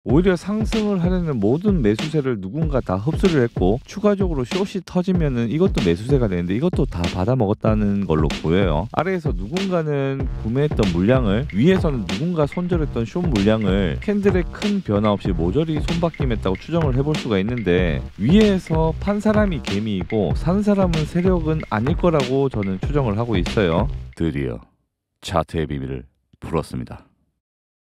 오히려 상승을 하려는 모든 매수세를 누군가 다 흡수를 했고 추가적으로 숏이 터지면은 이것도 매수세가 되는데 이것도 다 받아먹었다는 걸로 보여요. 아래에서 누군가는 구매했던 물량을, 위에서는 누군가 손절했던 숏 물량을 캔들의 큰 변화 없이 모조리 손바뀜했다고 추정을 해볼 수가 있는데, 위에서 판 사람이 개미이고 산 사람은 세력은 아닐 거라고 저는 추정을 하고 있어요. 드디어 차트의 비밀을 풀었습니다.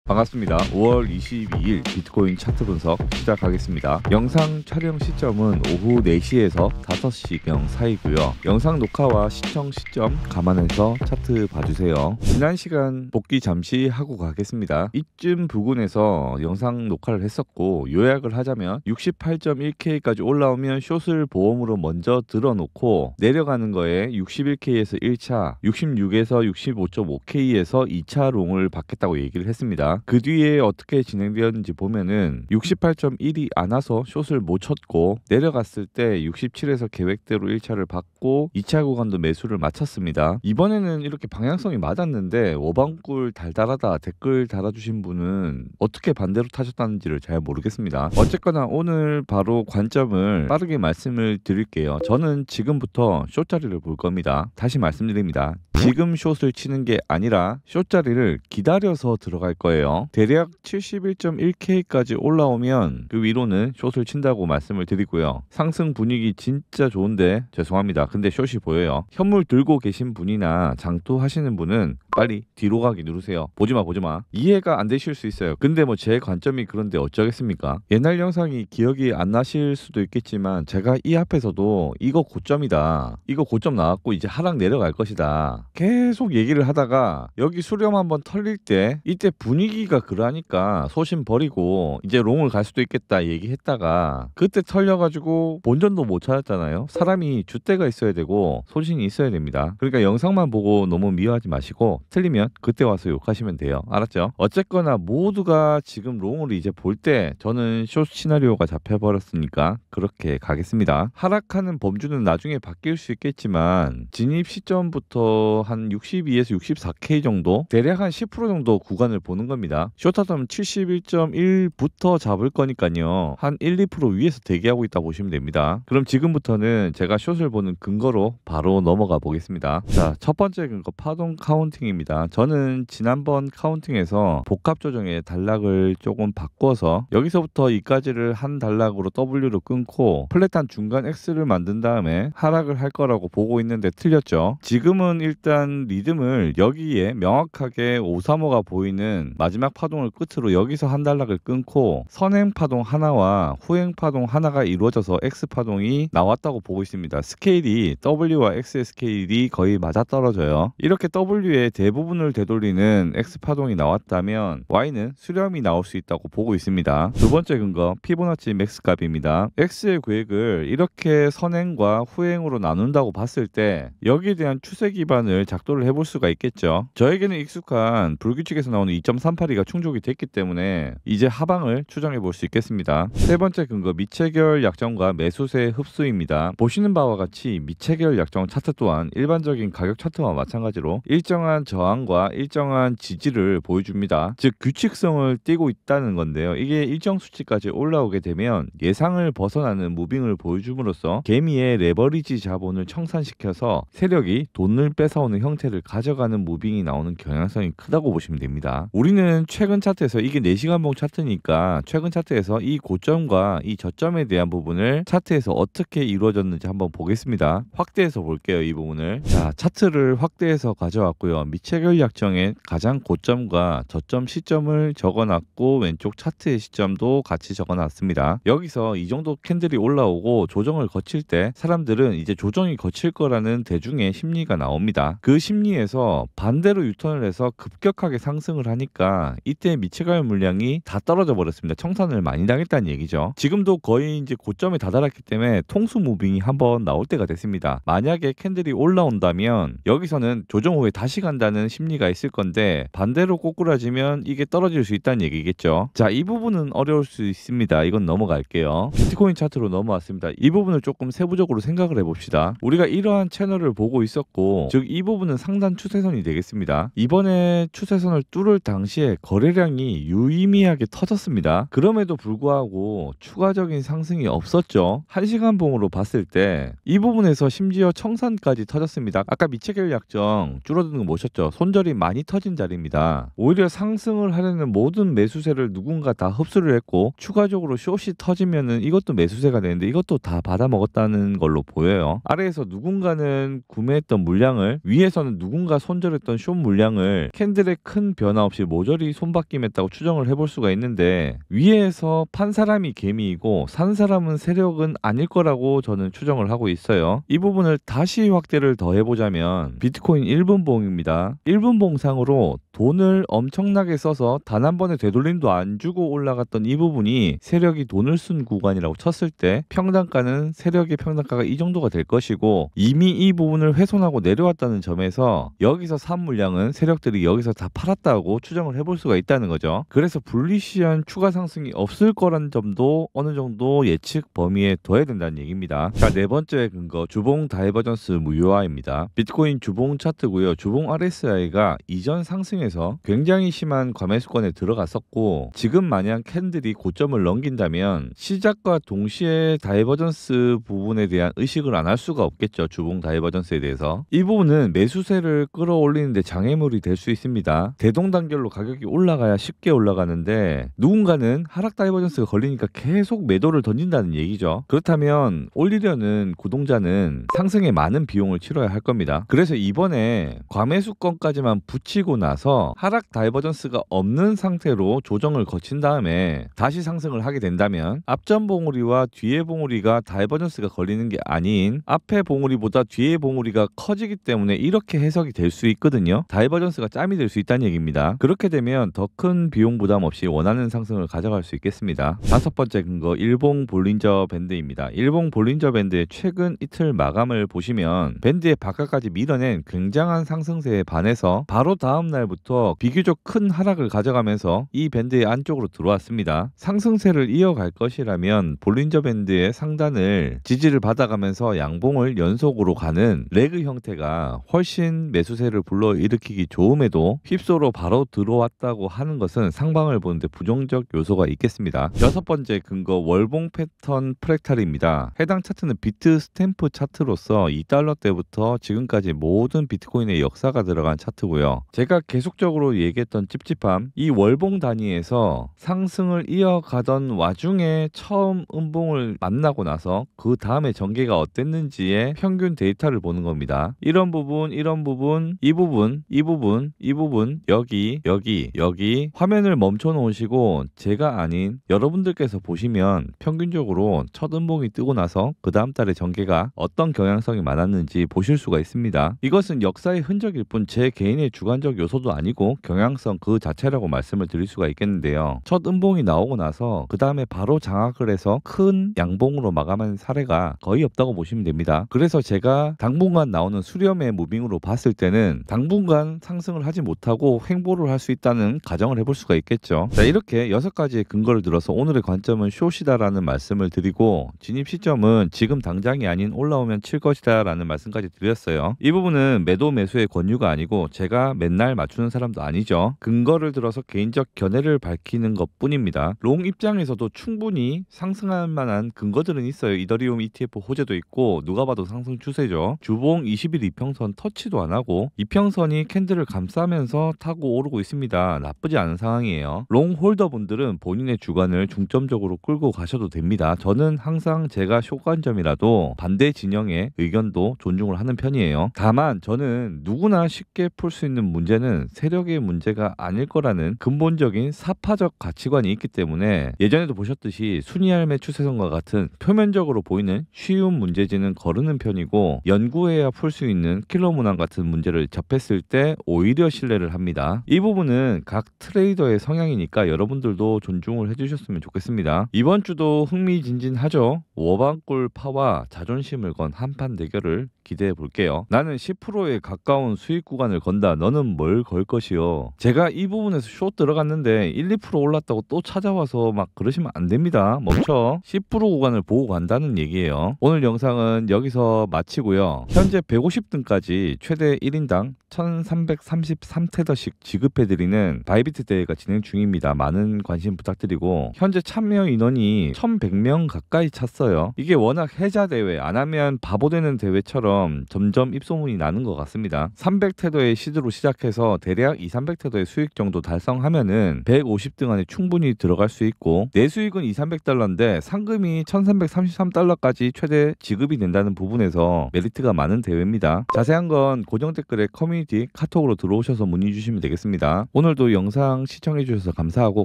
반갑습니다. 5월 22일 비트코인 차트 분석 시작하겠습니다. 영상 촬영 시점은 오후 4시에서 5시경 사이고요. 영상 녹화와 시청 시점 감안해서 차트 봐주세요. 지난 시간 복귀 잠시 하고 가겠습니다. 이쯤 부근에서 영상 녹화를 했었고, 요약을 하자면 68.1K까지 올라오면 숏을 보험으로 먼저 들어놓고 내려가는 거에 61K에서 1차, 66에서 65.5K에서 2차 롱을 받겠다고 얘기를 했습니다. 그 뒤에 어떻게 진행되었는지 보면은 68.1이 안 와서 숏을 못 쳤고, 내려갔을 때 67에서 계획대로 1차를 받고 2차 구간도 매수를 마쳤습니다. 이번에는 이렇게 방향성이 맞았는데 오방꿀 달달하다 댓글 달아주신 분은 어떻게 반대로 타셨다는지를 잘 모르겠습니다. 어쨌거나 오늘 바로 관점을 빠르게 말씀을 드릴게요. 저는 지금부터 숏 자리를 볼 겁니다. 다시 말씀드립니다. 지금 숏을 치는 게 아니라 숏 자리를 기다려서 들어갈 거예요. 대략 71.1K까지 올라오면 그 위로는 숏을 친다고 말씀을 드리고요. 상승 분위기 진짜 좋은데 죄송합니다. 근데 숏이 보여요. 현물 들고 계신 분이나 장투 하시는 분은 빨리 뒤로 가기 누르세요. 보지마. 이해가 안 되실 수 있어요. 근데 뭐 제 관점이 그런데 어쩌겠습니까? 옛날 영상이 기억이 안 나실 수도 있겠지만 제가 이 앞에서도 이거 고점이다, 이거 고점 나왔고 이제 하락 내려갈 것이다 계속 얘기를 하다가 여기 수렴 한번 털릴 때, 이때 분위기가 그러하니까 소신 버리고 이제 롱을 갈 수도 있겠다 얘기했다가 그때 털려가지고 본전도 못 찾았잖아요. 사람이 줏대가 있어야 되고 소신이 있어야 됩니다. 그러니까 영상만 보고 너무 미워하지 마시고 틀리면 그때 와서 욕하시면 돼요. 알았죠? 어쨌거나 모두가 지금 롱을 이제 볼 때 저는 숏 시나리오가 잡혀버렸으니까 그렇게 가겠습니다. 하락하는 범주는 나중에 바뀔 수 있겠지만 진입 시점부터 한 62에서 64K 정도, 대략 한 10% 정도 구간을 보는 겁니다. 숏하면 71.1부터 잡을 거니까요. 한 1, 2% 위에서 대기하고 있다 보시면 됩니다. 그럼 지금부터는 제가 숏을 보는 근거로 바로 넘어가 보겠습니다. 자, 첫 번째 근거 파동 카운팅입니다. 저는 지난번 카운팅에서 복합 조정의 단락을 조금 바꿔서 여기서부터 이까지를 한 단락으로 W로 끊고 플랫한 중간 X를 만든 다음에 하락을 할 거라고 보고 있는데 틀렸죠. 지금은 일단 리듬을 여기에 명확하게 535가 보이는 마지막 파동을 끝으로 여기서 한 단락을 끊고 선행 파동 하나와 후행 파동 하나가 이루어져서 X 파동이 나왔다고 보고 있습니다. 스케일이 W와 X의 스케일이 거의 맞아떨어져요. 이렇게 W의 대부분을 되돌리는 X 파동이 나왔다면 Y는 수렴이 나올 수 있다고 보고 있습니다. 두 번째 근거 피보나치 맥스 값입니다. X의 구획을 이렇게 선행과 후행으로 나눈다고 봤을 때 여기에 대한 추세 기반을 작도를 해볼 수가 있겠죠. 저에게는 익숙한 불규칙에서 나오는 2.382가 충족이 됐기 때문에 이제 하방을 추정해 볼 수 있겠습니다. 세 번째 근거 미체결 약정과 매수세 흡수입니다. 보시는 바와 같이 미체결 약정 차트 또한 일반적인 가격 차트와 마찬가지로 일정한 저항과 일정한 지지를 보여줍니다. 즉 규칙성을 띠고 있다는 건데요. 이게 일정 수치까지 올라오게 되면 예상을 벗어나는 무빙을 보여줌으로써 개미의 레버리지 자본을 청산시켜서 세력이 돈을 뺏어오는 형태를 가져가는 무빙이 나오는 경향성이 크다고 보시면 됩니다. 우리는 최근 차트에서 이게 4시간봉 차트니까 최근 차트에서 이 고점과 이 저점에 대한 부분을 차트에서 어떻게 이루어졌는지 한번 보겠습니다. 확대해서 볼게요. 이 부분을. 자, 차트를 확대해서 가져왔고요. 미체결 약정의 가장 고점과 저점 시점을 적어놨고 왼쪽 차트의 시점도 같이 적어놨습니다. 여기서 이 정도 캔들이 올라오고 조정을 거칠 때 사람들은 이제 조정이 거칠 거라는 대중의 심리가 나옵니다. 그 심리에서 반대로 유턴을 해서 급격하게 상승을 하니까 이때 미체결 물량이 다 떨어져 버렸습니다. 청산을 많이 당했다는 얘기죠. 지금도 거의 이제 고점에 다다랐기 때문에 통수 무빙이 한번 나올 때가 됐습니다. 만약에 캔들이 올라온다면 여기서는 조정 후에 다시 간다는 심리가 있을 건데 반대로 꼬꾸라지면 이게 떨어질 수 있다는 얘기겠죠. 자, 이 부분은 어려울 수 있습니다. 이건 넘어갈게요. 비트코인 차트로 넘어왔습니다. 이 부분을 조금 세부적으로 생각을 해봅시다. 우리가 이러한 채널을 보고 있었고, 즉 이 부분은 상단 추세선이 되겠습니다. 이번에 추세선을 뚫을 당시에 이렇게 거래량이 유의미하게 터졌습니다. 그럼에도 불구하고 추가적인 상승이 없었죠. 1시간 봉으로 봤을 때 이 부분에서 심지어 청산까지 터졌습니다. 아까 미체결 약정 줄어드는 거 보셨죠? 손절이 많이 터진 자리입니다. 오히려 상승을 하려는 모든 매수세를 누군가 다 흡수를 했고 추가적으로 숏이 터지면은 이것도 매수세가 되는데 이것도 다 받아먹었다는 걸로 보여요. 아래에서 누군가는 구매했던 물량을, 위에서는 누군가 손절했던 숏 물량을 캔들의 큰 변화 없이 모조리 손바뀜했다고 추정을 해볼 수가 있는데, 위에서 판 사람이 개미이고 산 사람은 세력은 아닐 거라고 저는 추정을 하고 있어요. 이 부분을 다시 확대를 더 해보자면 비트코인 1분봉입니다. 1분봉상으로 돈을 엄청나게 써서 단 한 번에 되돌림도 안 주고 올라갔던 이 부분이 세력이 돈을 쓴 구간이라고 쳤을 때 평단가는 세력의 평단가가 이 정도가 될 것이고, 이미 이 부분을 훼손하고 내려왔다는 점에서 여기서 산 물량은 세력들이 여기서 다 팔았다고 추정을 해볼 수가 있다는 거죠. 그래서 불리시한 추가 상승이 없을 거란 점도 어느 정도 예측 범위에 둬야 된다는 얘기입니다. 자, 네 번째 근거, 주봉 다이버전스 무효화입니다. 비트코인 주봉 차트고요. 주봉 RSI가 이전 상승에서 굉장히 심한 과매수권에 들어갔었고, 지금 만약 캔들이 고점을 넘긴다면 시작과 동시에 다이버전스 부분에 대한 의식을 안 할 수가 없겠죠. 주봉 다이버전스에 대해서. 이 부분은 매수세를 끌어올리는데 장애물이 될 수 있습니다. 대동단결로 가격이 올라가야 쉽게 올라가는데 누군가는 하락 다이버전스가 걸리니까 계속 매도를 던진다는 얘기죠. 그렇다면 올리려는 구동자는 상승에 많은 비용을 치러야 할 겁니다. 그래서 이번에 과매수권까지만 붙이고 나서 하락 다이버전스가 없는 상태로 조정을 거친 다음에 다시 상승을 하게 된다면 앞전 봉우리와 뒤에 봉우리가 다이버전스가 걸리는 게 아닌 앞에 봉우리보다 뒤에 봉우리가 커지기 때문에 이렇게 해석이 될 수 있거든요. 다이버전스가 짬이 될 수 있다는 얘기입니다. 그렇게 되면 더 큰 비용 부담 없이 원하는 상승을 가져갈 수 있겠습니다. 다섯 번째 근거, 일봉 볼린저 밴드입니다. 일봉 볼린저 밴드의 최근 이틀 마감을 보시면 밴드의 바깥까지 밀어낸 굉장한 상승세에 반해서 바로 다음 날부터 비교적 큰 하락을 가져가면서 이 밴드의 안쪽으로 들어왔습니다. 상승세를 이어갈 것이라면 볼린저 밴드의 상단을 지지를 받아가면서 양봉을 연속으로 가는 레그 형태가 훨씬 매수세를 불러일으키기 좋음에도 휩소로 바로 들어왔다고 하는 것은 상방을 보는데 부정적 요소가 있겠습니다. 여섯 번째 근거, 월봉 패턴 프랙탈입니다. 해당 차트는 비트 스탬프 차트로서 2달러 때부터 지금까지 모든 비트코인의 역사가 들어간 차트고요. 제가 계속적으로 얘기했던 찝찝함, 이 월봉 단위에서 상승을 이어가던 와중에 처음 음봉을 만나고 나서 그 다음에 전개가 어땠는지의 평균 데이터를 보는 겁니다. 이런 부분, 이런 부분, 이 부분, 이 부분, 이 부분, 여기, 여기, 여기 화면을 멈춰 놓으시고 제가 아닌 여러분들께서 보시면 평균적으로 첫 음봉이 뜨고 나서 그 다음 달에 전개가 어떤 경향성이 많았는지 보실 수가 있습니다. 이것은 역사의 흔적일 뿐 제 개인의 주관적 요소도 아니고 경향성 그 자체라고 말씀을 드릴 수가 있겠는데요. 첫 음봉이 나오고 나서 그 다음에 바로 장악을 해서 큰 양봉으로 마감한 사례가 거의 없다고 보시면 됩니다. 그래서 제가 당분간 나오는 수렴의 무빙으로 봤을 때는 당분간 상승을 하지 못하고 횡보를 할 수 있다는 가정을 해볼 수가 있겠죠. 자, 이렇게 6가지의 근거를 들어서 오늘의 관점은 숏이다라는 말씀을 드리고, 진입 시점은 지금 당장이 아닌 올라오면 칠 것이다 라는 말씀까지 드렸어요. 이 부분은 매도 매수의 권유가 아니고 제가 맨날 맞추는 사람도 아니죠. 근거를 들어서 개인적 견해를 밝히는 것 뿐입니다. 롱 입장에서도 충분히 상승할 만한 근거들은 있어요. 이더리움 ETF 호재도 있고 누가 봐도 상승 추세죠. 주봉 20일 이평선 터치도 안 하고 이평선이 캔들을 감싸면서 타고 오르고 있습니다. 나쁘지 않은 상황이에요. 롱 홀더 분들은 본인의 주관을 중점적으로 끌고 가셔도 됩니다. 저는 항상 제가 숏관점이라도 반대 진영의 의견도 존중을 하는 편이에요. 다만 저는 누구나 쉽게 풀 수 있는 문제는 세력의 문제가 아닐 거라는 근본적인 사파적 가치관이 있기 때문에 예전에도 보셨듯이 순위할매 추세선과 같은 표면적으로 보이는 쉬운 문제지는 거르는 편이고, 연구해야 풀 수 있는 킬러 문항 같은 문제를 접했을 때 오히려 신뢰를 합니다. 이 부분은 각 트레이더의 성향이니까 여러분들도 존중을 해주셨으면 좋겠습니다. 이번 주도 흥미진진하죠. 워방골 파와 자존심을 건 한판 대결을 기대해 볼게요. 나는 10%에 가까운 수익 구간을 건다. 너는 뭘 걸 것이요? 제가 이 부분에서 숏 들어갔는데 1, 2% 올랐다고 또 찾아와서 막 그러시면 안 됩니다. 멈춰. 10% 구간을 보고 간다는 얘기예요. 오늘 영상은 여기서 마치고요. 현재 150등까지 최대 1인당 1333테더씩 지급해드리는 바이비트 대회가 진행 중입니다. 많은 관심 부탁드리고 현재 참여 인원이 1100명 가까이 찼어요. 이게 워낙 해자 대회, 안 하면 바보 되는 대회처럼 점점 입소문이 나는 것 같습니다. 300테더의 시드로 시작해서 대략 200~300테더의 수익 정도 달성하면은 150등 안에 충분히 들어갈 수 있고 내 수익은 200~300달러인데 상금이 1333달러까지 최대 지급이 된다는 부분에서 메리트가 많은 대회입니다. 자세한 건 고정 댓글에 커뮤니티 카톡으로 들어오셔서 문의 주시면 되겠습니다. 오늘도 영상 시청해 주셔서 감사하고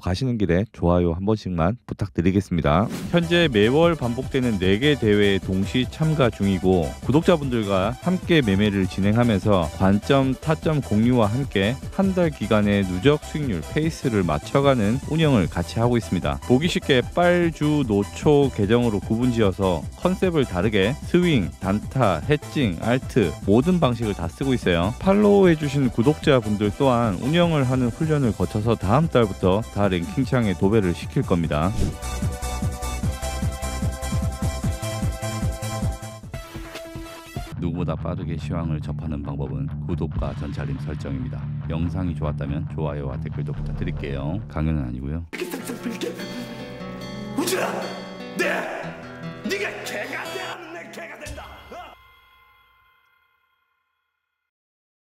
가시는 길에 좋아요 한 번씩만 부탁드리겠습니다. 현재 매월 반복되는 4개 대회에 동시 참가 중이고 구독자분들과 함께 매매를 진행하면서 관점, 타점 공유와 함께 한 달 기간의 누적 수익률 페이스를 맞춰가는 운영을 같이 하고 있습니다. 보기 쉽게 빨주, 노초 계정으로 구분지어서 컨셉을 다르게 스윙, 단타, 해칭, 알트 모든 방식을 다 쓰고 있어요. 팔로우해주신 구독자분들 또한 운영을 하는 훈련을 거쳐서 다음 달부터 다 랭킹창에 도배를 시킬 겁니다. 누구보다 빠르게 시황을 접하는 방법은 구독과 전체 알림 설정입니다. 영상이 좋았다면 좋아요와 댓글도 부탁드릴게요. 강연은 아니고요. 우진아, 네가 개가 되는